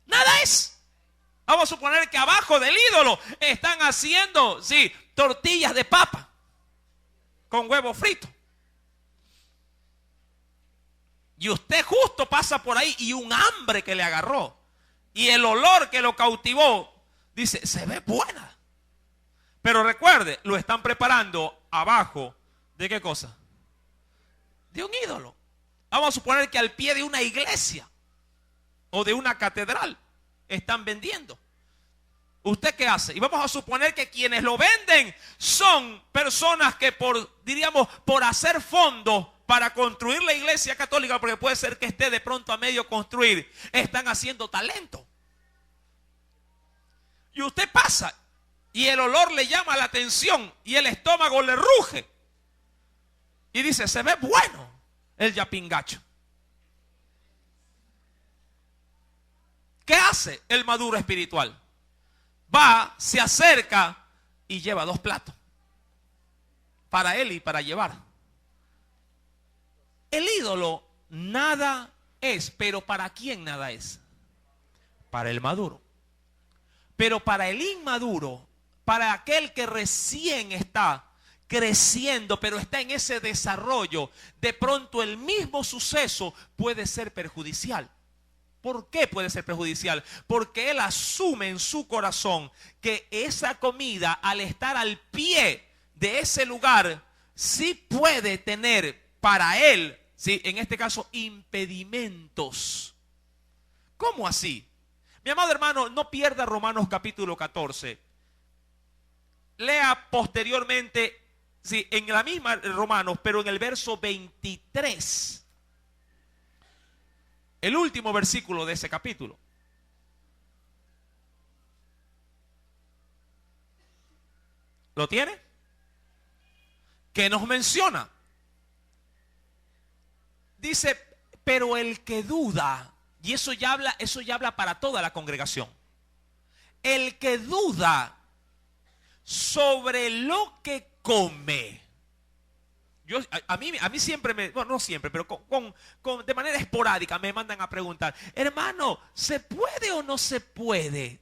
nada es. Vamos a suponer que abajo del ídolo están haciendo, sí, tortillas de papa con huevo frito. Y usted justo pasa por ahí y un hambre que le agarró y el olor que lo cautivó, dice, se ve buena. Pero recuerde, lo están preparando abajo de ¿qué cosa? De un ídolo. Vamos a suponer que al pie de una iglesia o de una catedral están vendiendo. ¿Usted qué hace? Y vamos a suponer que quienes lo venden son personas que diríamos, por hacer fondos para construir la iglesia católica, porque puede ser que esté de pronto a medio construir, están haciendo talento. Y usted pasa y el olor le llama la atención y el estómago le ruge. Y dice, se ve bueno el yapingacho. ¿Qué hace el maduro espiritual? Va, se acerca y lleva 2 platos. Para él y para llevar. El ídolo nada es, pero ¿para quién nada es? Para el maduro. Pero para el inmaduro, para aquel que recién está creciendo, pero está en ese desarrollo, de pronto el mismo suceso puede ser perjudicial. ¿Por qué puede ser perjudicial? Porque él asume en su corazón que esa comida, al estar al pie de ese lugar, sí puede tener para él, ¿sí?, en este caso, impedimentos. ¿Cómo así? Mi amado hermano, no pierda Romanos capítulo 14. Lea posteriormente, sí, en la misma Romanos, pero en el verso 23. El último versículo de ese capítulo. ¿Lo tiene? ¿Qué nos menciona? Dice, pero el que duda, y eso ya habla para toda la congregación. El que duda sobre lo que come. A mí siempre bueno, no siempre, pero de manera esporádica me mandan a preguntar, hermano, ¿se puede o no se puede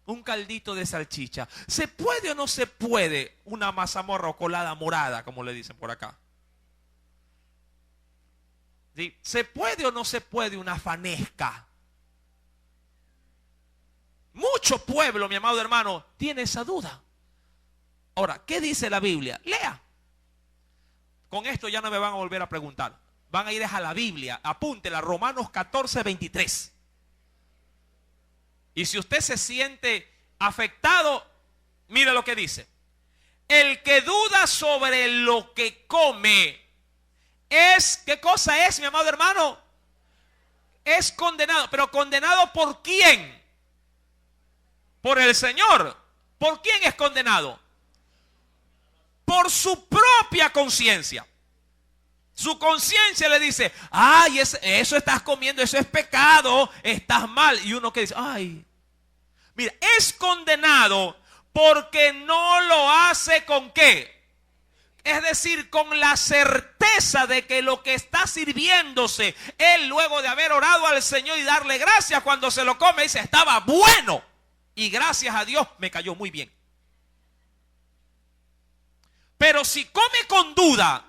un caldito de salchicha? ¿Se puede o no se puede una mazamorra o colada morada, como le dicen por acá? ¿Sí? ¿Se puede o no se puede una fanesca? Mucho pueblo, mi amado hermano, tiene esa duda. Ahora, ¿qué dice la Biblia? Lea. Con esto ya no me van a volver a preguntar. Van a ir a la Biblia. Apúntela, Romanos 14, 23. Y si usted se siente afectado, mire lo que dice. El que duda sobre lo que come es, ¿qué cosa es, mi amado hermano? Es condenado. ¿Pero condenado por quién? Por el Señor. ¿Por quién es condenado? Por su propia conciencia. Su conciencia le dice, ay, eso estás comiendo, eso es pecado, estás mal. Y uno que dice, ay, mira, es condenado porque no lo hace con qué. Es decir, con la certeza de que lo que está sirviéndose, él luego de haber orado al Señor y darle gracias cuando se lo come, dice, estaba bueno. Y gracias a Dios me cayó muy bien. Pero si come con duda,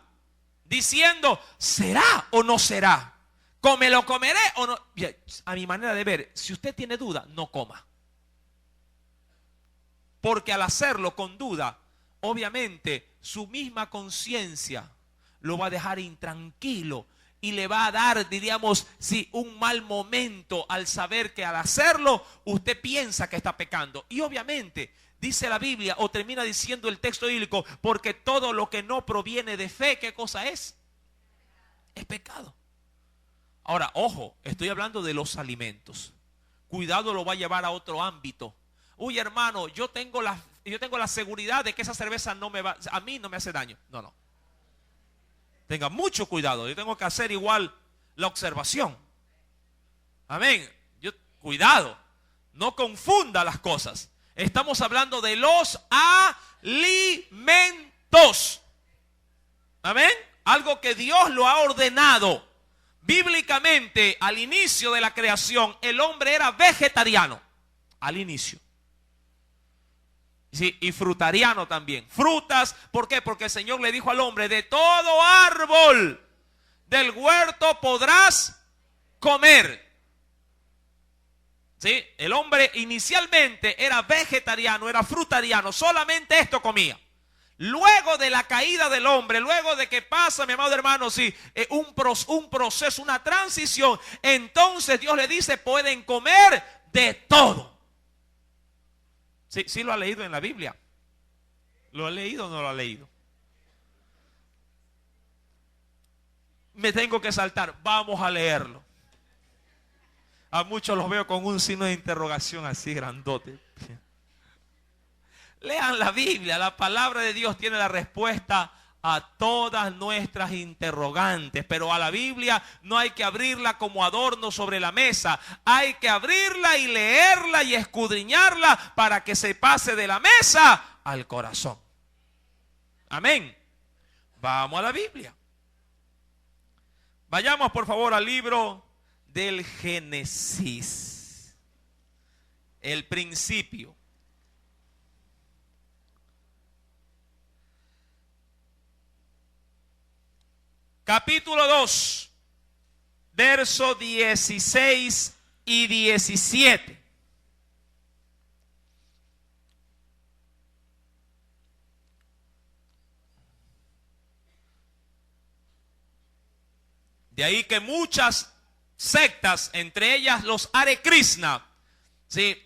diciendo, ¿será o no será? ¿Me lo comeré o no? A mi manera de ver, si usted tiene duda, no coma. Porque al hacerlo con duda, obviamente su misma conciencia lo va a dejar intranquilo y le va a dar, diríamos, sí, un mal momento al saber que al hacerlo usted piensa que está pecando. Y obviamente dice la Biblia, o termina diciendo el texto bíblico, porque todo lo que no proviene de fe, ¿qué cosa es? Es pecado. Ahora, ojo, estoy hablando de los alimentos. Cuidado, lo va a llevar a otro ámbito. Uy, hermano, yo tengo la seguridad de que esa cerveza a mí no me hace daño. No. Tenga mucho cuidado. Yo tengo que hacer igual la observación. Amén. Cuidado. No confunda las cosas. Estamos hablando de los alimentos. Amén. Algo que Dios lo ha ordenado. Bíblicamente, al inicio de la creación, el hombre era vegetariano. Al inicio. Sí, y frutariano también. Frutas, ¿por qué? Porque el Señor le dijo al hombre, de todo árbol del huerto podrás comer. Sí, el hombre inicialmente era vegetariano, era frutariano, solamente esto comía. Luego de la caída del hombre, luego de que pasa, mi amado hermano, sí, un proceso, una transición, entonces Dios le dice, pueden comer de todo. Sí lo ha leído en la Biblia. ¿Lo ha leído o no lo ha leído? Me tengo que saltar. Vamos a leerlo. A muchos los veo con un signo de interrogación así grandote. Lean la Biblia. La palabra de Dios tiene la respuesta a todas nuestras interrogantes, pero a la Biblia no hay que abrirla como adorno sobre la mesa, hay que abrirla y leerla y escudriñarla para que se pase de la mesa al corazón. Amén. Vamos a la Biblia. Vayamos por favor al libro del Génesis, el principio. Capítulo 2, versos 16 y 17. De ahí que muchas sectas, entre ellas los Hare Krishna, ¿sí?,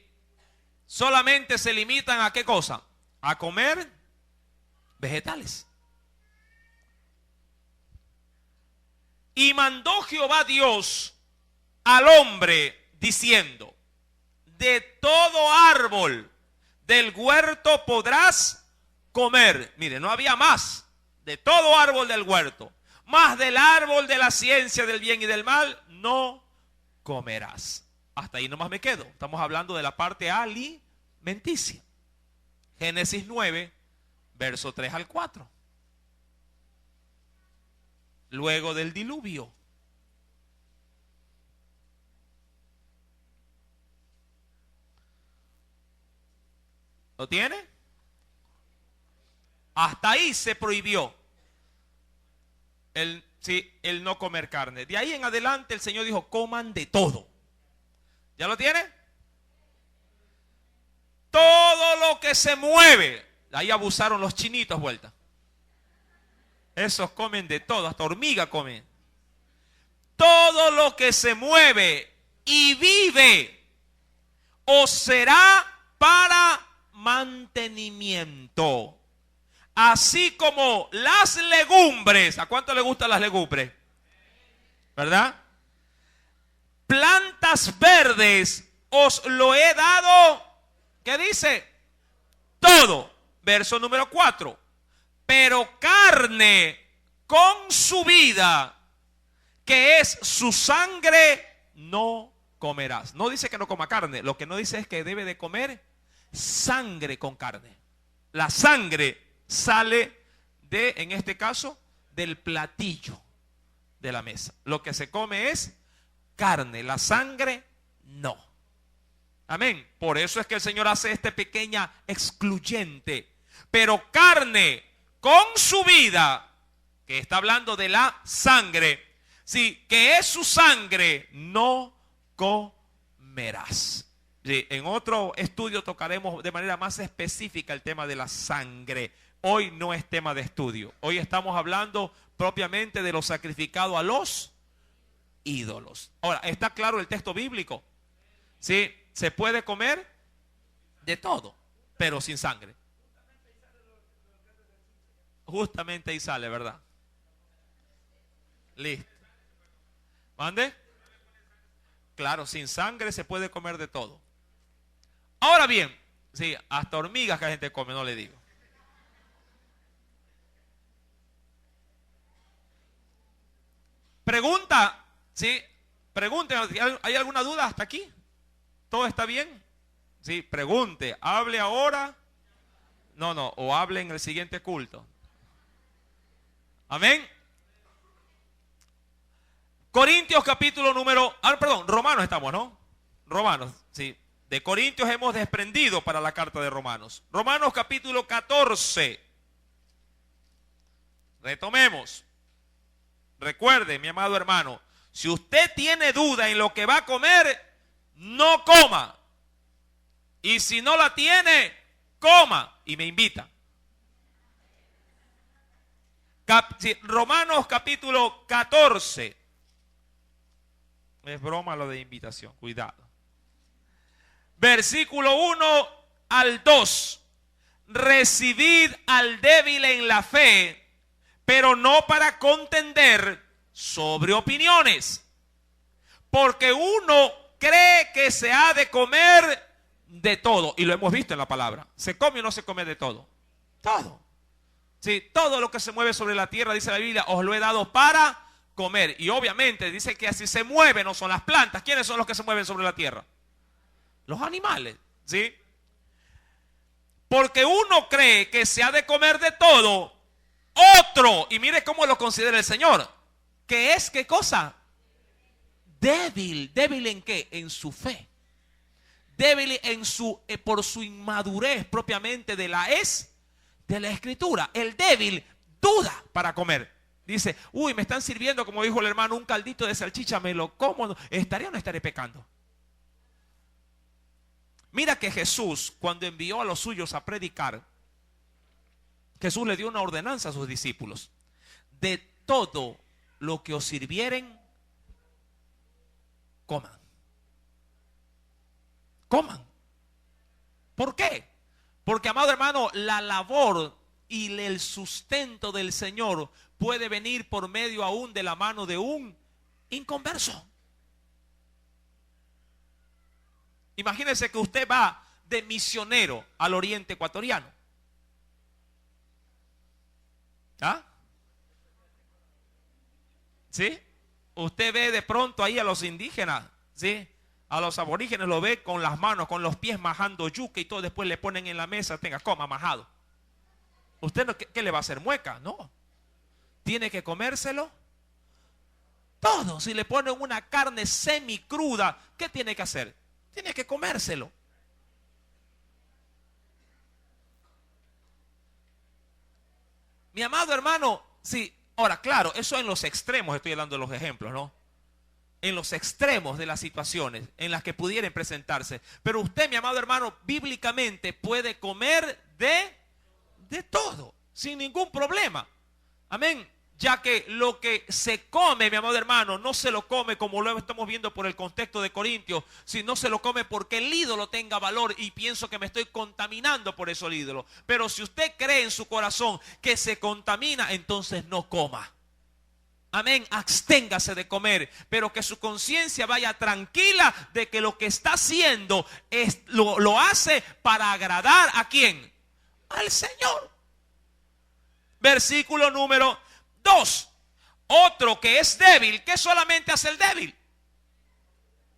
solamente se limitan a ¿qué cosa? A comer vegetales. Y mandó Jehová Dios al hombre diciendo, de todo árbol del huerto podrás comer. Mire, no había más. De todo árbol del huerto, más del árbol de la ciencia del bien y del mal, no comerás. Hasta ahí nomás me quedo. Estamos hablando de la parte alimenticia. Génesis 9, verso 3 al 4. Luego del diluvio. ¿Lo tiene? Hasta ahí se prohibió el no comer carne. De ahí en adelante el Señor dijo, coman de todo. ¿Ya lo tiene? Todo lo que se mueve. Ahí abusaron los chinitos vuelta. Esos comen de todo, hasta hormiga comen. Todo lo que se mueve y vive os será para mantenimiento. Así como las legumbres. ¿A cuánto le gustan las legumbres? ¿Verdad? Plantas verdes os lo he dado. ¿Qué dice? Todo. Verso número 4. Pero carne con su vida, que es su sangre, no comerás. No dice que no coma carne. Lo que no dice es que debe de comer sangre con carne. La sangre sale en este caso, del platillo de la mesa. Lo que se come es carne, la sangre no. Amén. Por eso es que el Señor hace este pequeña excluyente. Pero carne con su vida, que está hablando de la sangre, sí, que es su sangre, no comerás. Sí, en otro estudio tocaremos de manera más específica el tema de la sangre. Hoy no es tema de estudio. Hoy estamos hablando propiamente de lo sacrificado a los ídolos. Ahora, ¿está claro el texto bíblico? Sí, se puede comer de todo, pero sin sangre. Justamente ahí sale, ¿verdad? Listo. ¿Mande? Claro, sin sangre se puede comer de todo. Ahora bien, sí, hasta hormigas que la gente come, no le digo. Pregunta, sí, pregunte, ¿hay alguna duda hasta aquí? ¿Todo está bien? Sí, pregunte, hable ahora. No, o hable en el siguiente culto. Amén. Corintios capítulo Romanos estamos, ¿no? Romanos, sí. De Corintios hemos desprendido para la carta de Romanos. Romanos capítulo 14. Retomemos. Recuerde, mi amado hermano, si usted tiene duda en lo que va a comer, no coma. Y si no la tiene, coma y me invita. Romanos capítulo 14. Es broma lo de invitación, cuidado. Versículo 1 al 2. Recibid al débil en la fe, pero no para contender sobre opiniones. Porque uno cree que se ha de comer de todo. Y lo hemos visto en la palabra. ¿Se come o no se come de todo? Todo. Sí, todo lo que se mueve sobre la tierra, dice la Biblia, os lo he dado para comer. Y obviamente dice que así se mueve, no son las plantas. ¿Quiénes son los que se mueven sobre la tierra? Los animales, ¿sí? Porque uno cree que se ha de comer de todo, otro, y mire cómo lo considera el Señor, que es, ¿qué cosa? Débil. ¿Débil en qué? En su fe. Débil en por su inmadurez propiamente de la escritura. El débil duda para comer. Dice, uy, me están sirviendo, como dijo el hermano, un caldito de salchicha, me lo como, ¿estaré o no estaré pecando? Mira que Jesús, cuando envió a los suyos a predicar, Jesús le dio una ordenanza a sus discípulos. De todo lo que os sirvieren, coman. Coman. ¿Por qué? Porque, amado hermano, la labor y el sustento del Señor puede venir por medio aún de la mano de un inconverso. Imagínese que usted va de misionero al oriente ecuatoriano. ¿Ah? ¿Sí? Usted ve de pronto ahí a los indígenas, ¿sí? A los aborígenes lo ve con las manos, con los pies majando yuca y todo, después le ponen en la mesa, tenga, coma, majado. ¿Usted no, qué le va a hacer, mueca? No. Tiene que comérselo todo. Si le ponen una carne semicruda, ¿qué tiene que hacer? Tiene que comérselo. Mi amado hermano, sí, ahora claro, eso en los extremos, estoy hablando de los ejemplos, ¿no? En los extremos de las situaciones en las que pudieran presentarse. Pero usted, mi amado hermano, bíblicamente puede comer de todo, sin ningún problema. Amén. Ya que lo que se come, mi amado hermano, no se lo come como lo estamos viendo por el contexto de Corintios, sino se lo come porque el ídolo tenga valor y pienso que me estoy contaminando por eso el ídolo. Pero si usted cree en su corazón que se contamina, entonces no coma. Amén, absténgase de comer, pero que su conciencia vaya tranquila de que lo que está haciendo lo hace para agradar ¿a quién? Al Señor. Versículo número 2. Otro que es débil, ¿qué solamente hace el débil?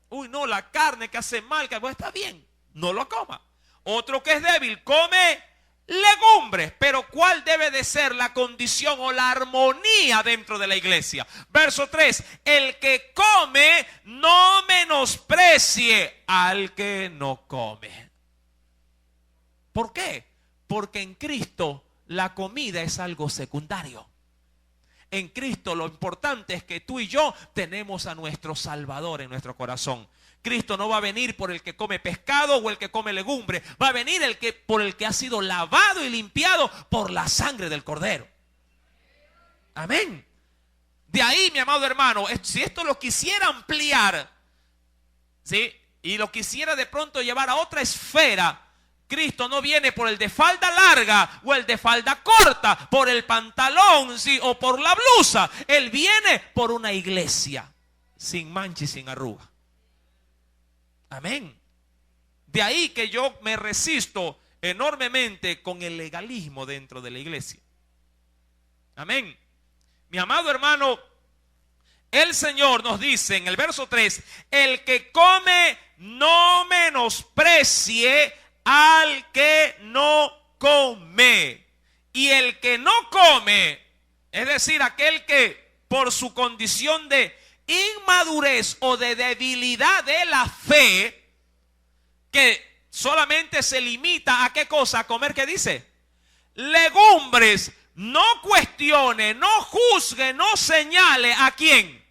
Uy, no, la carne que hace mal, que está bien, no lo coma. Otro que es débil, come legumbres. Pero ¿cuál debe de ser la condición o la armonía dentro de la iglesia? Verso 3, el que come no menosprecie al que no come. ¿Por qué? Porque en Cristo la comida es algo secundario. En Cristo lo importante es que tú y yo tenemos a nuestro Salvador en nuestro corazón. Cristo no va a venir por el que come pescado o el que come legumbre. Va a venir por el que ha sido lavado y limpiado por la sangre del Cordero. Amén. De ahí, mi amado hermano, si esto lo quisiera ampliar, ¿sí?, y lo quisiera de pronto llevar a otra esfera, Cristo no viene por el de falda larga o el de falda corta, por el pantalón, ¿sí?, o por la blusa. Él viene por una iglesia sin mancha y sin arruga. Amén. De ahí que yo me resisto enormemente con el legalismo dentro de la iglesia. Amén. Mi amado hermano, el Señor nos dice en el verso 3, el que come no menosprecie al que no come. Y el que no come, es decir, aquel que por su condición de inmadurez o de debilidad de la fe, que solamente se limita a qué cosa, a comer, ¿qué dice? Legumbres. No cuestione, no juzgue, no señale a quién,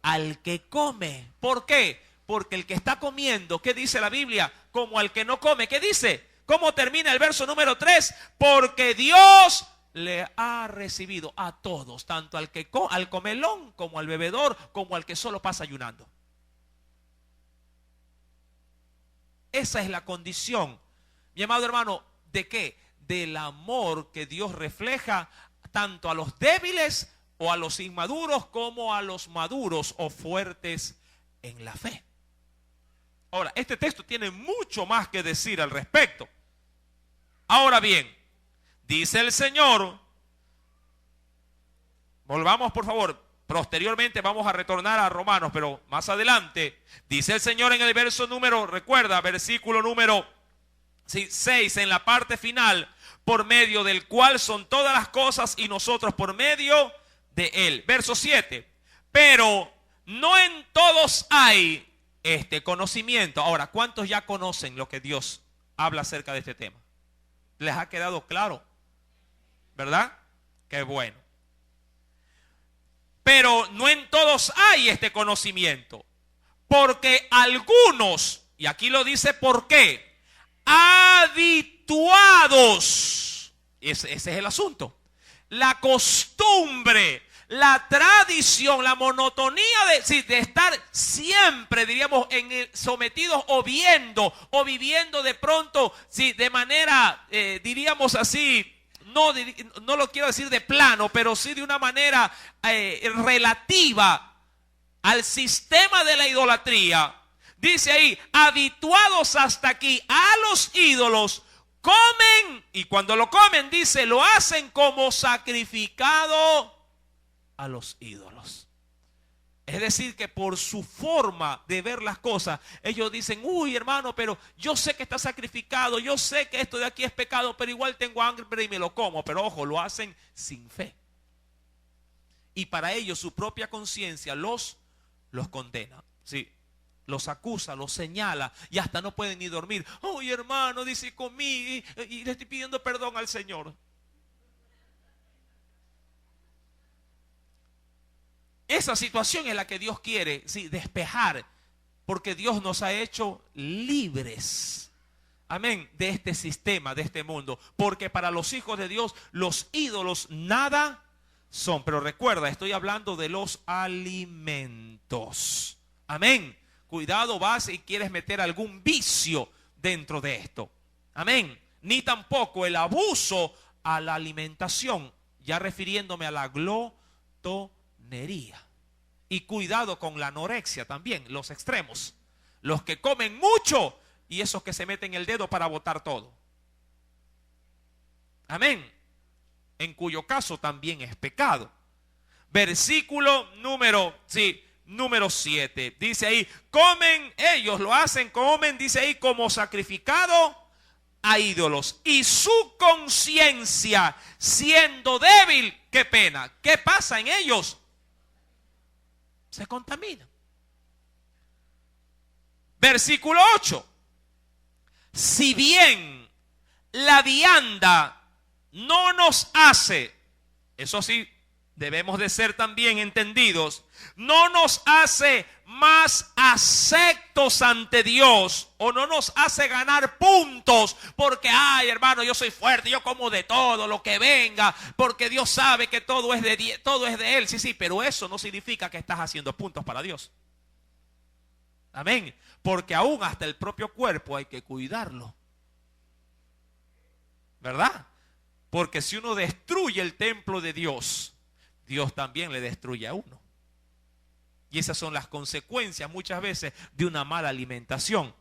al que come. ¿Por qué? Porque el que está comiendo, ¿qué dice la Biblia? Como al que no come, ¿qué dice? ¿Cómo termina el verso número 3? Porque Dios le ha recibido a todos, tanto al comelón, como al bebedor, como al que solo pasa ayunando. Esa es la condición, mi amado hermano, ¿de qué? Del amor que Dios refleja tanto a los débiles o a los inmaduros como a los maduros o fuertes en la fe. Ahora, este texto tiene mucho más que decir al respecto. Ahora bien, dice el Señor, volvamos por favor, posteriormente vamos a retornar a Romanos, pero más adelante, dice el Señor en el verso número, recuerda, versículo número 6, en la parte final, por medio del cual son todas las cosas y nosotros por medio de Él. Verso 7, pero no en todos hay este conocimiento. Ahora, ¿cuántos ya conocen lo que Dios habla acerca de este tema? ¿Les ha quedado claro? ¿Verdad? Qué bueno. Pero no en todos hay este conocimiento, porque algunos, y aquí lo dice por qué, habituados, ese es el asunto, la costumbre, la tradición, la monotonía de estar siempre, diríamos, sometidos o viendo o viviendo de pronto, de manera, diríamos así, no lo quiero decir de plano, pero sí de una manera relativa al sistema de la idolatría. Dice ahí, habituados hasta aquí a los ídolos, comen, y cuando lo comen, dice, lo hacen como sacrificado a los ídolos. Es decir, que por su forma de ver las cosas, ellos dicen, uy hermano, pero yo sé que está sacrificado, yo sé que esto de aquí es pecado, pero igual tengo hambre y me lo como. Pero ojo, lo hacen sin fe. Y para ellos su propia conciencia los condena. Sí, los acusa, los señala y hasta no pueden ni dormir. Uy hermano, dice, comí y le estoy pidiendo perdón al Señor. Esa situación es la que Dios quiere, sí, despejar, porque Dios nos ha hecho libres, amén, de este sistema, de este mundo, porque para los hijos de Dios los ídolos nada son. Pero recuerda, estoy hablando de los alimentos, amén. Cuidado, vas y quieres meter algún vicio dentro de esto, amén. Ni tampoco el abuso a la alimentación, ya refiriéndome a la glotonería. Y cuidado con la anorexia también, los extremos. Los que comen mucho y esos que se meten el dedo para botar todo. Amén. En cuyo caso también es pecado. Versículo número 7. Dice ahí, comen, ellos lo hacen, comen, dice ahí, como sacrificado a ídolos y su conciencia siendo débil, qué pena, ¿qué pasa en ellos? Se contaminan. Versículo 8. Si bien la vianda no nos hace, eso sí, debemos de ser también entendidos, no nos hace más aceptos ante Dios o no nos hace ganar puntos porque, ay hermano, yo soy fuerte, yo como de todo lo que venga, porque Dios sabe que todo es de Él. Sí, pero eso no significa que estás haciendo puntos para Dios. Amén. Porque aún hasta el propio cuerpo hay que cuidarlo, ¿verdad? Porque si uno destruye el templo de Dios, Dios también le destruye a uno. Y esas son las consecuencias muchas veces de una mala alimentación.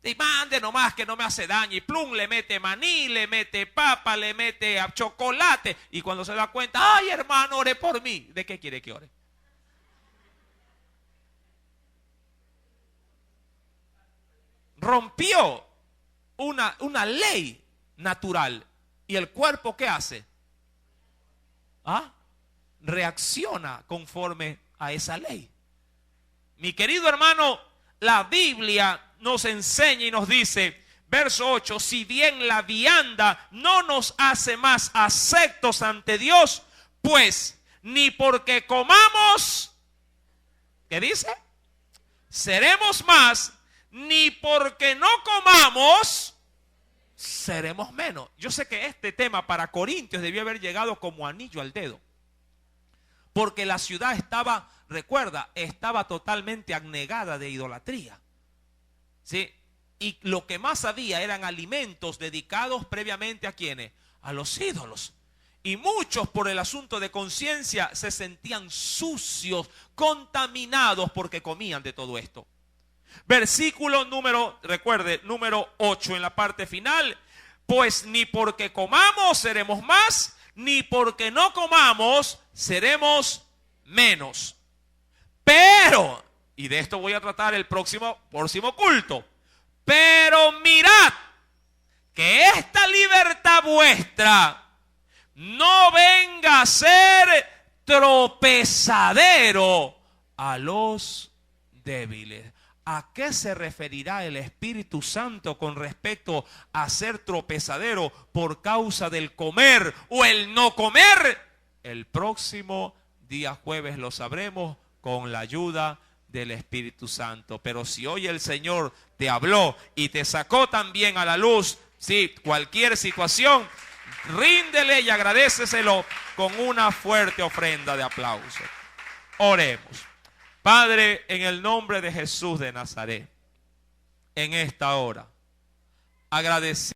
Y mande nomás que no me hace daño. Y plum, le mete maní, le mete papa, le mete chocolate. Y cuando se da cuenta, ay hermano, ore por mí. ¿De qué quiere que ore? Rompió una ley natural. ¿Y el cuerpo qué hace? Reacciona conforme a esa ley. Mi querido hermano, la Biblia nos enseña y nos dice, verso 8, si bien la vianda no nos hace más aceptos ante Dios, pues ni porque comamos, ¿qué dice? Seremos más, ni porque no comamos, seremos menos. Yo sé que este tema para Corintios debió haber llegado como anillo al dedo. Porque la ciudad estaba, recuerda, estaba totalmente anegada de idolatría. ¿Sí? Y lo que más había eran alimentos dedicados previamente a ¿quiénes? A los ídolos. Y muchos por el asunto de conciencia se sentían sucios, contaminados porque comían de todo esto. Versículo número 8 en la parte final. Pues ni porque comamos seremos más, ni porque no comamos seremos menos. Pero, y de esto voy a tratar el próximo culto, pero mirad que esta libertad vuestra no venga a ser tropezadero a los débiles. ¿A qué se referirá el Espíritu Santo con respecto a ser tropezadero por causa del comer o el no comer? El próximo día jueves lo sabremos con la ayuda del Espíritu Santo. Pero si hoy el Señor te habló y te sacó también a la luz, sí, cualquier situación, ríndele y agradéceselo con una fuerte ofrenda de aplauso. Oremos. Padre, en el nombre de Jesús de Nazaret, en esta hora, agradecido